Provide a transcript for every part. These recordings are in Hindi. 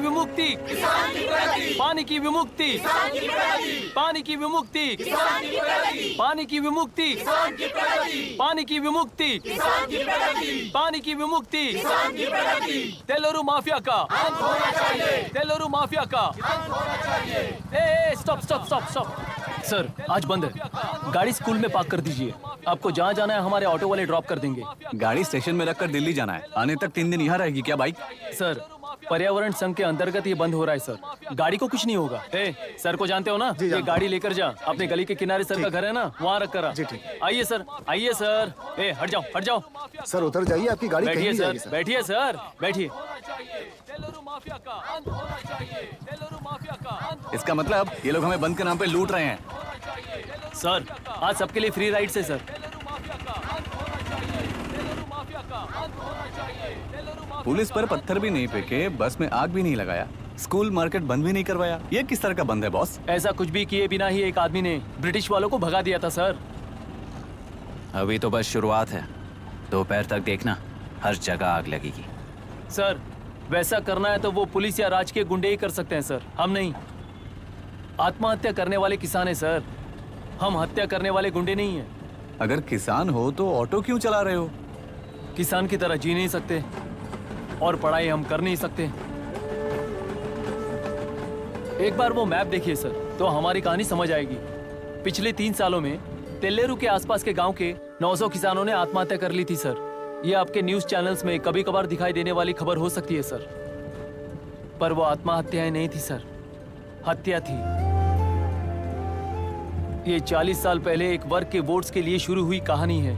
विमुक्ति, पानी की विमुक्ति, पानी की विमुक्ति, पानी की विमुक्ति, पानी की विमुक्ति, पानी की विमुक्ति, तेलुरु माफिया का अंत होना चाहिए, तेलुरु माफिया का अंत होना चाहिए। Stop stop stop stop. Sir आज बंद है, गाड़ी स्कूल में पार्क कर दीजिए। आपको जहाँ जाना है हमारे ऑटो वाले ड्रॉप कर देंगे। गाड़ी स्टेशन में रखकर दिल्ली जाना है, आने तक 3 दिन यहाँ रहेगी क्या बाइक? सर पर्यावरण संघ के अंतर्गत ये बंद हो रहा है सर, गाड़ी को कुछ नहीं होगा। सर को जानते हो ना, ये गाड़ी लेकर जा, अपने गली के किनारे सर का घर है ना, वहाँ रख कर आइए सर, आइए सर। हट जाओ हट जाओ सर, उतर जाइए, आपकी गाड़ी बैठिए कहीं सर, बैठिए सर, बैठिए। इसका मतलब ये लोग हमें बंद के नाम पे लूट रहे हैं। सर आज सबके लिए फ्री राइड है सर। पुलिस पर पत्थर भी नहीं फेंके, बस में आग भी नहीं लगाया, स्कूल मार्केट बंद भी नहीं करवाया, ये किस तरह का बंद है बॉस? ऐसा कुछ भी किए बिना ही एक आदमी ने ब्रिटिश वालों को भगा दिया था सर। अभी तो बस शुरुआत है, दोपहर तक देखना हर जगह आग लगेगी। सर वैसा करना है तो वो पुलिस या राज के गुंडे ही कर सकते हैं सर, हम नहीं। आत्महत्या करने वाले किसान हैं सर, हम हत्या करने वाले गुंडे नहीं हैं। अगर किसान हो तो ऑटो क्यों चला रहे हो? किसान की तरह जी नहीं सकते और पढ़ाई हम कर नहीं सकते। एक बार वो मैप देखिए सर तो हमारी कहानी समझ आएगी। पिछले 3 सालों में तेल्लेरू के आसपास के गांव के 900 किसानों ने आत्महत्या कर ली थी सर। ये आपके न्यूज चैनल्स में कभी कभार दिखाई देने वाली खबर हो सकती है सर, पर वो आत्महत्याएं नहीं थी सर, हत्या थी। ये 40 साल पहले एक वर्ग के वोट्स के लिए शुरू हुई कहानी है।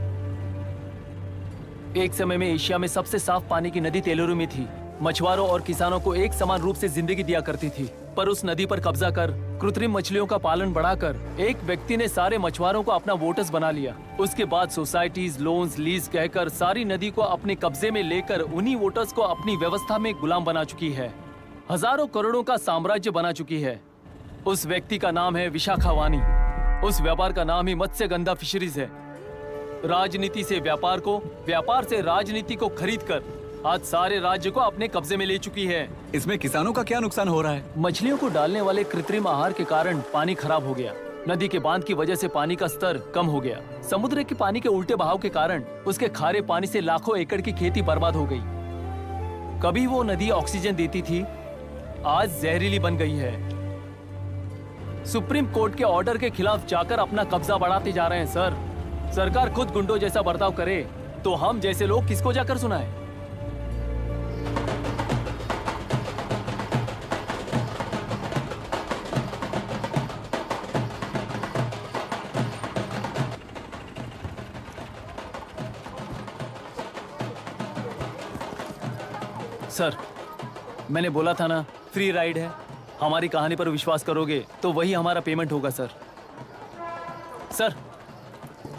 एक समय में एशिया में सबसे साफ पानी की नदी तेलुरु में थी। मछुआरों और किसानों को एक समान रूप से जिंदगी दिया करती थी, पर उस नदी पर कब्जा कर कृत्रिम मछलियों का पालन बढ़ाकर एक व्यक्ति ने सारे मछुआरों को अपना वोटर्स बना लिया। उसके बाद सोसाइटीज, लोन्स, लीज कहकर सारी नदी को अपने कब्जे में लेकर उन्हीं वोटर्स को अपनी व्यवस्था में गुलाम बना चुकी है। हजारों करोड़ों का साम्राज्य बना चुकी है। उस व्यक्ति का नाम है विशाखावानी। उस व्यापार का नाम ही मत्स्यगंधा फिशरीज है। राजनीति से व्यापार को, व्यापार से राजनीति को खरीद कर आज सारे राज्य को अपने कब्जे में ले चुकी है। इसमें किसानों का क्या नुकसान हो रहा है? मछलियों को डालने वाले कृत्रिम आहार के कारण पानी खराब हो गया। नदी के बांध की वजह से पानी का स्तर कम हो गया। समुद्र के पानी के उल्टे बहाव के कारण उसके खारे पानी से लाखों एकड़ की खेती बर्बाद हो गई। कभी वो नदी ऑक्सीजन देती थी, आज जहरीली बन गई है। सुप्रीम कोर्ट के ऑर्डर के खिलाफ जाकर अपना कब्जा बढ़ाते जा रहे हैं सर। सरकार खुद गुंडों जैसा बर्ताव करे तो हम जैसे लोग किसको जाकर सुनाएं? सर मैंने बोला था ना, फ्री राइड है। हमारी कहानी पर विश्वास करोगे तो वही हमारा पेमेंट होगा सर। सर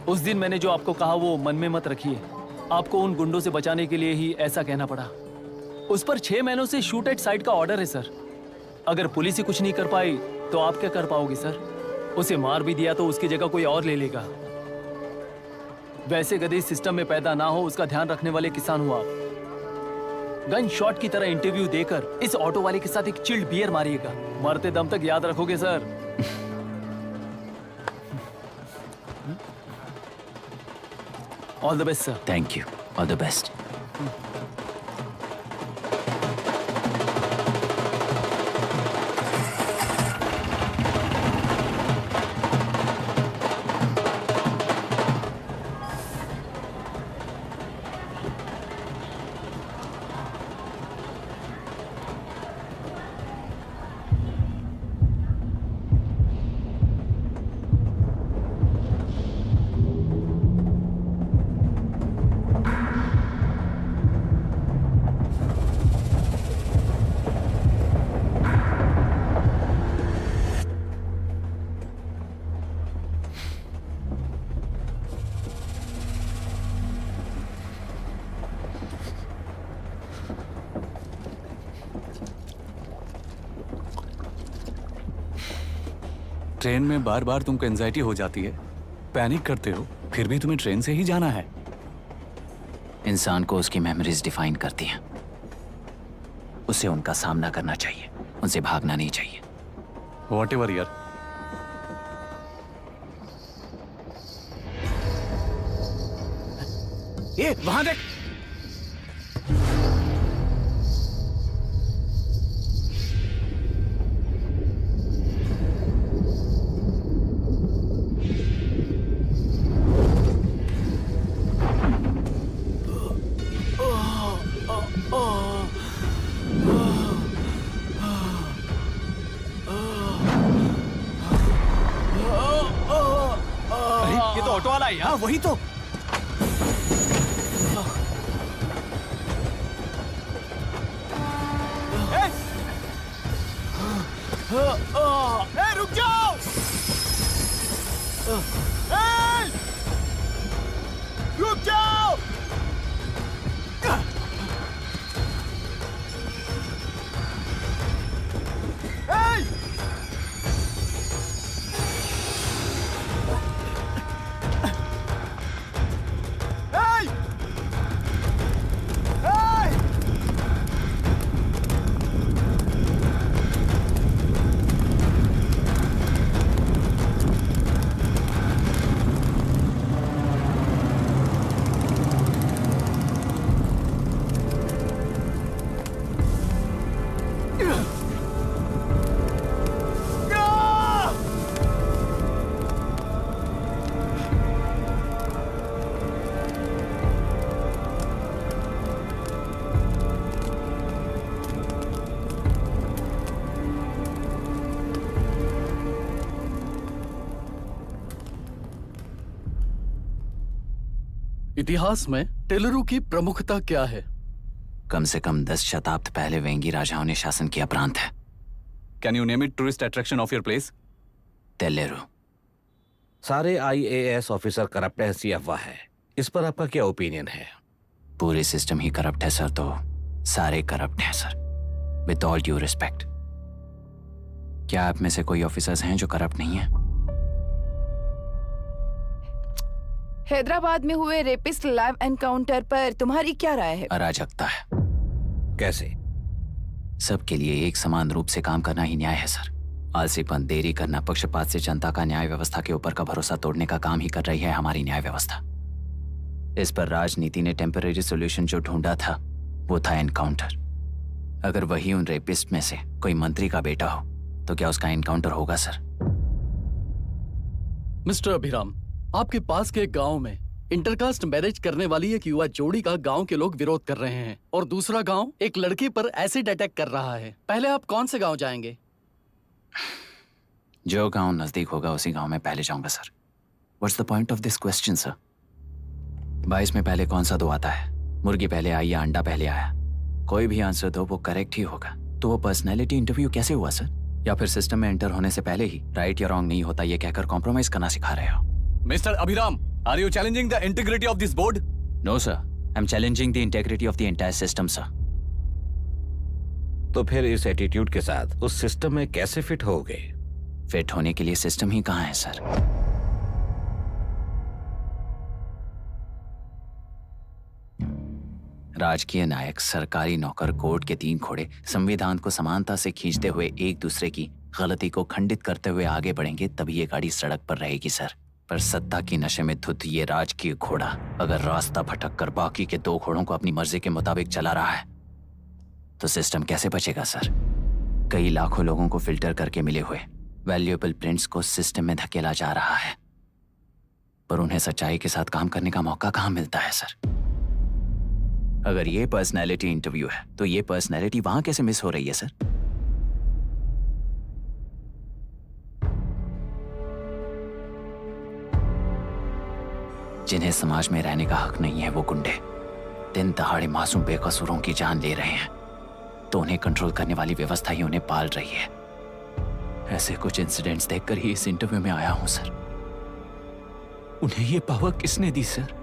उस दिन मैंने जो आपको कहा वो मन में मत रखिए। आपको उन गुंडों से बचाने के लिए ही ऐसा कहना पड़ा। उस पर 6 महीनों से शूट एट साइट का ऑर्डर है सर। अगर पुलिस ही कुछ नहीं कर पाई तो आप क्या कर पाओगे सर? उसे मार भी दिया तो उसकी जगह कोई और ले लेगा। वैसे गधे सिस्टम में पैदा ना हो उसका ध्यान रखने वाले किसान हो आप। गन शॉट की तरह इंटरव्यू देकर इस ऑटो वाले के साथ एक चिल्ड बियर मारिएगा। मरते दम तक याद रखोगे sir. All the best sir. Thank you, all the best. Train में बार बार तुमको एंजाइटी हो जाती है, पैनिक करते हो, फिर भी तुम्हें ट्रेन से ही जाना है। इंसान को उसकी मेमोरीज डिफाइन करती हैं। उसे उनका सामना करना चाहिए, उनसे भागना नहीं चाहिए। व्हाटएवर यार। ये वहां देख। अरे ये तो ऑटो वाला है यार। हाँ वही तो। रुक जाओ! रुक जाओ! इतिहास में टेलरू की प्रमुखता क्या है? कम से कम 10 शताब्द पहले वेंगी राजाओं ने शासन किया प्रांत है। Can you name it tourist attraction of your place? तेलेरू। सारे IAS ऑफिसर करप्ट हैं, ऐसी अफवाह है। इस पर आपका क्या ओपिनियन है? पूरे सिस्टम ही करप्ट है सर, तो सारे करप्ट हैं sir. With all due respect, क्या आप में से कोई ऑफिसर्स हैं जो करप्ट नहीं है? हैदराबाद में हुए रेपिस्ट लाइव एनकाउंटर पर तुम्हारी क्या राय है? अराजकता है। कैसे? सबके लिए एक समान रूप से काम करना ही न्याय है सर। आलसीपन, देरी करना, पक्षपात से जनता का न्याय व्यवस्था के ऊपर का भरोसा तोड़ने का काम ही कर रही है हमारी न्याय व्यवस्था। इस पर राजनीति ने टेम्परेरी सोल्यूशन जो ढूंढा था वो था एनकाउंटर। अगर वही उन रेपिस्ट में से कोई मंत्री का बेटा हो तो क्या उसका एनकाउंटर होगा सर? मिस्टर अभिराम, आपके पास के गांव में इंटरकास्ट मैरिज करने वाली एक युवा जोड़ी का गांव के लोग विरोध कर रहे हैं और दूसरा गांव एक लड़के पर एसिड अटैक कर रहा है। पहले आप कौन से गांव जाएंगे? जो गांव नजदीक होगा उसी गांव में पहले जाऊंगा sir. What's the point of this question sir? 22 में पहले कौन सा दो आता है? मुर्गी पहले आई या अंडा पहले आया? कोई भी आंसर दो वो करेक्ट ही होगा। तो वो पर्सनैलिटी इंटरव्यू कैसे हुआ सर? या फिर सिस्टम में एंटर होने से पहले ही राइट या रॉन्ग नहीं होता ये कहकर कॉम्प्रोमाइज करना सिखा रहे हो? Mister Abhiram, are you challenging the integrity of this board? No sir, I am challenging the integrity of the entire system sir. तो फिर इस एटीट्यूड के साथ उस सिस्टम में कैसे फिट होगे? फिट होने के लिए सिस्टम ही कहाँ है सर? राजकीय नायक, सरकारी नौकर, कोर्ट के 3 घोड़े संविधान को समानता से खींचते हुए एक दूसरे की गलती को खंडित करते हुए आगे बढ़ेंगे तभी ये गाड़ी सड़क पर रहेगी सर। पर सत्ता की नशे में धुत ये राजकीय घोड़ा अगर रास्ता भटक कर बाकी के 2 घोड़ों को अपनी मर्जी के मुताबिक चला रहा है तो सिस्टम कैसे बचेगा सर? कई लाखों लोगों को फिल्टर करके मिले हुए वैल्यूएबल प्रिंट्स को सिस्टम में धकेला जा रहा है, पर उन्हें सच्चाई के साथ काम करने का मौका कहां मिलता है सर? अगर ये पर्सनैलिटी इंटरव्यू है तो ये पर्सनैलिटी वहां कैसे मिस हो रही है सर? जिन्हें समाज में रहने का हक नहीं है वो गुंडे दिन दहाड़े मासूम बेकसूरों की जान ले रहे हैं, तो उन्हें कंट्रोल करने वाली व्यवस्था ही उन्हें पाल रही है। ऐसे कुछ इंसिडेंट्स देखकर ही इस इंटरव्यू में आया हूं सर। उन्हें ये पावर किसने दी सर?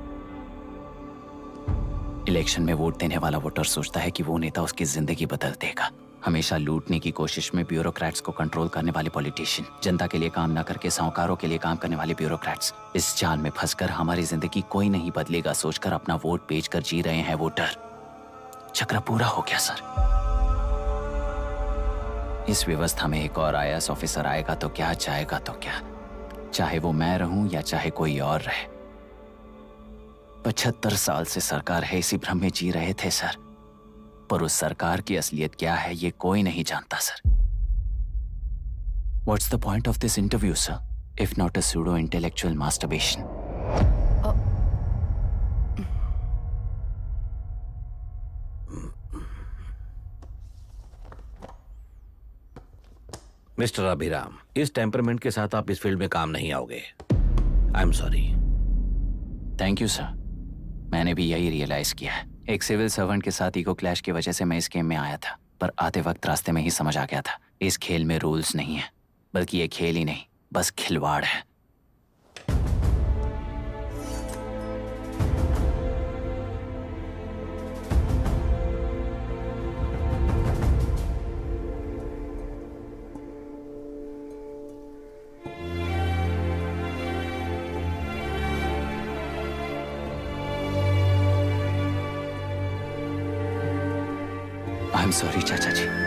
इलेक्शन में वोट देने वाला वोटर सोचता है कि वो नेता उसकी जिंदगी बदल देगा। हमेशा लूटने की कोशिश में ब्यूरोक्रेट्स को कंट्रोल करने वाले पॉलिटिशियन, जनता के लिए काम ना करके साहूकारों के लिए काम करने वाले ब्यूरोक्रेट्स, इस जाल में फंसकर हमारी जिंदगी कोई नहीं बदलेगा सोचकर अपना वोट बेचकर जी रहे हैं वोटर। चक्र पूरा हो गया सर। इस व्यवस्था में एक और आईएएस ऑफिसर आएगा तो क्या, जाएगा तो क्या, चाहे वो मैं रहूं या चाहे कोई और रहे। 75 साल से सरकार है इसी भ्रम में जी रहे थे सर, पर उस सरकार की असलियत क्या है ये कोई नहीं जानता sir. What's the point of this interview, sir, if not a pseudo-intellectual masturbation? Mister Abhiram, इस टेम्परमेंट के साथ आप इस फील्ड में काम नहीं आओगे। I am sorry. Thank you sir, मैंने भी यही रियलाइज किया है। एक सिविल सर्वेंट के साथ ईगो क्लैश की वजह से मैं इस गेम में आया था, पर आते वक्त रास्ते में ही समझ आ गया था इस खेल में रूल्स नहीं है, बल्कि ये खेल ही नहीं बस खिलवाड़ है। आई एम सॉरी चाचा जी।